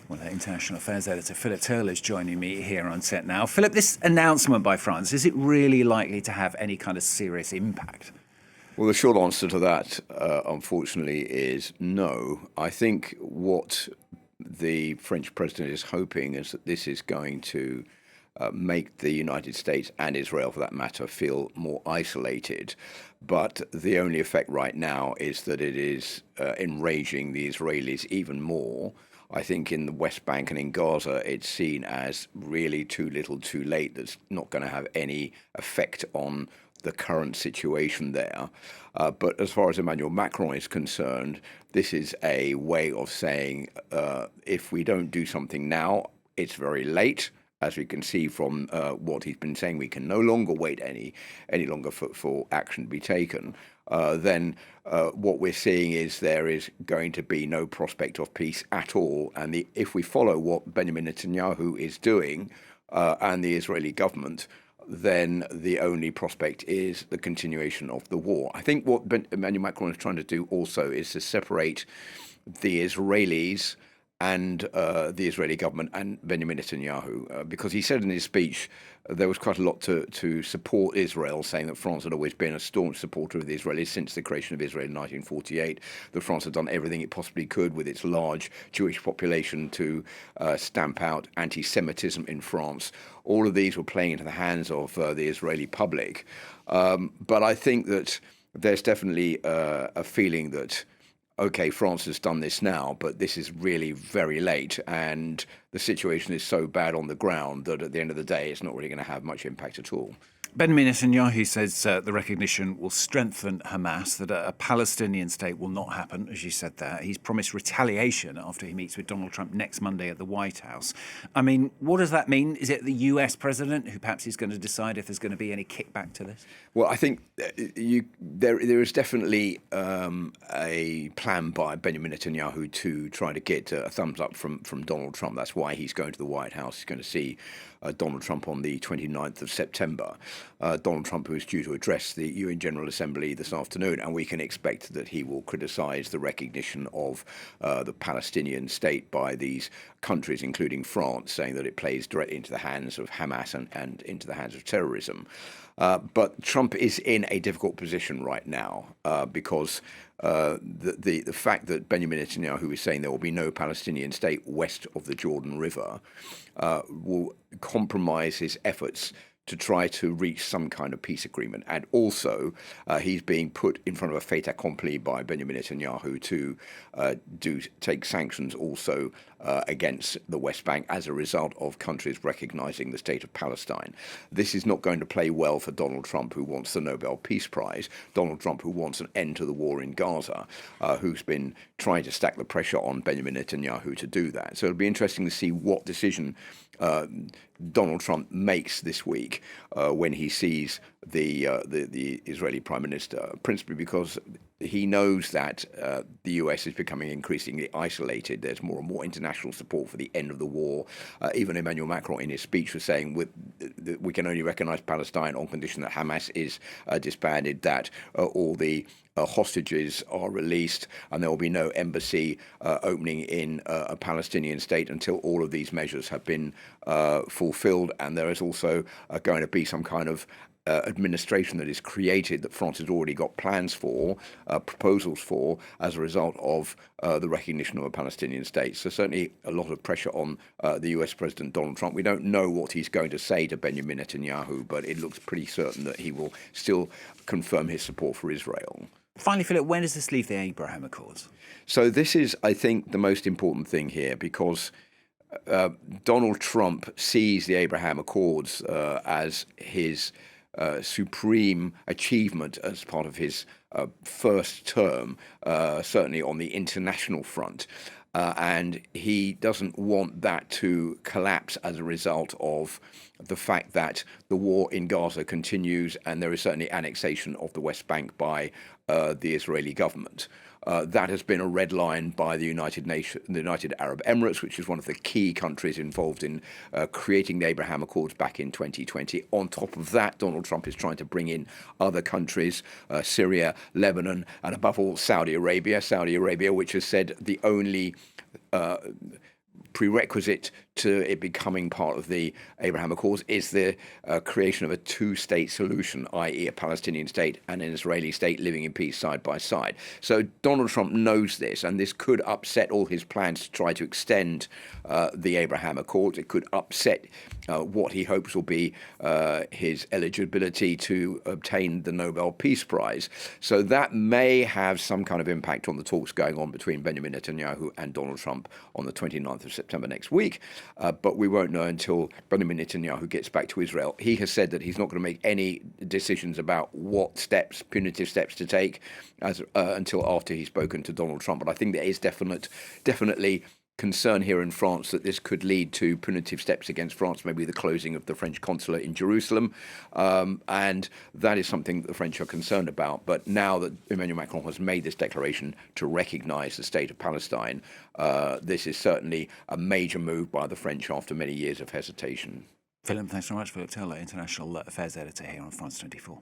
Well, International Affairs Editor Philip Turler is joining me here on set now. Philip, this announcement by France, is it really likely to have any kind of serious impact? Well, the short answer to that, unfortunately, is no. I think what the French president is hoping is that this is going to make the United States and Israel, for that matter, feel more isolated. But the only effect right now is that it is enraging the Israelis even more. I think in the West Bank and in Gaza, it's seen as really too little too late. That's not going to have any effect on the current situation there. But as far as Emmanuel Macron is concerned, this is a way of saying if we don't do something now, it's very late. As we can see from what he's been saying, we can no longer wait any longer for action to be taken. Then what we're seeing is there is going to be no prospect of peace at all. And if we follow what Benjamin Netanyahu is doing and the Israeli government, then the only prospect is the continuation of the war. I think what Emmanuel Macron is trying to do also is to separate the Israelis and the Israeli government and Benjamin Netanyahu, because he said in his speech there was quite a lot to support Israel, saying that France had always been a staunch supporter of the Israelis since the creation of Israel in 1948, that France had done everything it possibly could with its large Jewish population to stamp out anti-Semitism in France. All of these were playing into the hands of the Israeli public. But I think that there's definitely a feeling that okay, France has done this now, but this is really very late, and the situation is so bad on the ground that at the end of the day, it's not really going to have much impact at all. Benjamin Netanyahu says the recognition will strengthen Hamas, that a Palestinian state will not happen, as you said there. He's promised retaliation after he meets with Donald Trump next Monday at the White House. I mean, what does that mean? Is it the US president who perhaps is going to decide if there's going to be any kickback to this? Well, I think there is definitely a plan by Benjamin Netanyahu to try to get a thumbs up from Donald Trump. That's why he's going to the White House. He's going to see Donald Trump on the 29th of September. Donald Trump, who is due to address the UN General Assembly this afternoon, and we can expect that he will criticize the recognition of the Palestinian state by these countries, including France, saying that it plays directly into the hands of Hamas and into the hands of terrorism. But Trump is in a difficult position right now because the fact that Benjamin Netanyahu is saying there will be no Palestinian state west of the Jordan River will compromise his efforts to try to reach some kind of peace agreement. And also, he's being put in front of a fait accompli by Benjamin Netanyahu to take sanctions also against the West Bank as a result of countries recognizing the state of Palestine. This is not going to play well for Donald Trump, who wants the Nobel Peace Prize, Donald Trump, who wants an end to the war in Gaza, who's been trying to stack the pressure on Benjamin Netanyahu to do that. So it'll be interesting to see what decision Donald Trump makes this week when he sees the Israeli Prime Minister, principally because he knows that the US is becoming increasingly isolated. There's more and more international support for the end of the war. Even Emmanuel Macron in his speech was saying we can only recognize Palestine on condition that Hamas is disbanded, that all the hostages are released, and there will be no embassy opening in a Palestinian state until all of these measures have been fulfilled. And there is also going to be some kind of administration that is created that France has already got plans for, proposals for, as a result of the recognition of a Palestinian state. So certainly a lot of pressure on the US President Donald Trump. We don't know what he's going to say to Benjamin Netanyahu, but it looks pretty certain that he will still confirm his support for Israel. Finally, Philip, when does this leave the Abraham Accords? So this is, I think, the most important thing here, because Donald Trump sees the Abraham Accords as his supreme achievement as part of his first term, certainly on the international front. And he doesn't want that to collapse as a result of the fact that the war in Gaza continues and there is certainly annexation of the West Bank by the Israeli government. That has been a red line by the United Arab Emirates, which is one of the key countries involved in creating the Abraham Accords back in 2020. On top of that, Donald Trump is trying to bring in other countries, Syria, Lebanon, and above all, Saudi Arabia, which has said the only prerequisite to it becoming part of the Abraham Accords is the creation of a two-state solution, i.e. a Palestinian state and an Israeli state living in peace side by side. So Donald Trump knows this, and this could upset all his plans to try to extend the Abraham Accords. It could upset what he hopes will be his eligibility to obtain the Nobel Peace Prize. So that may have some kind of impact on the talks going on between Benjamin Netanyahu and Donald Trump on the 29th of September next week. But we won't know until Benjamin Netanyahu gets back to Israel. He has said that he's not going to make any decisions about what steps, punitive steps to take until after he's spoken to Donald Trump. But I think there is definitely concern here in France that this could lead to punitive steps against France, maybe the closing of the French consulate in Jerusalem. And that is something that the French are concerned about. But now that Emmanuel Macron has made this declaration to recognize the state of Palestine, this is certainly a major move by the French after many years of hesitation. Philip, thanks very much. Philip Taylor, International Affairs Editor here on France 24.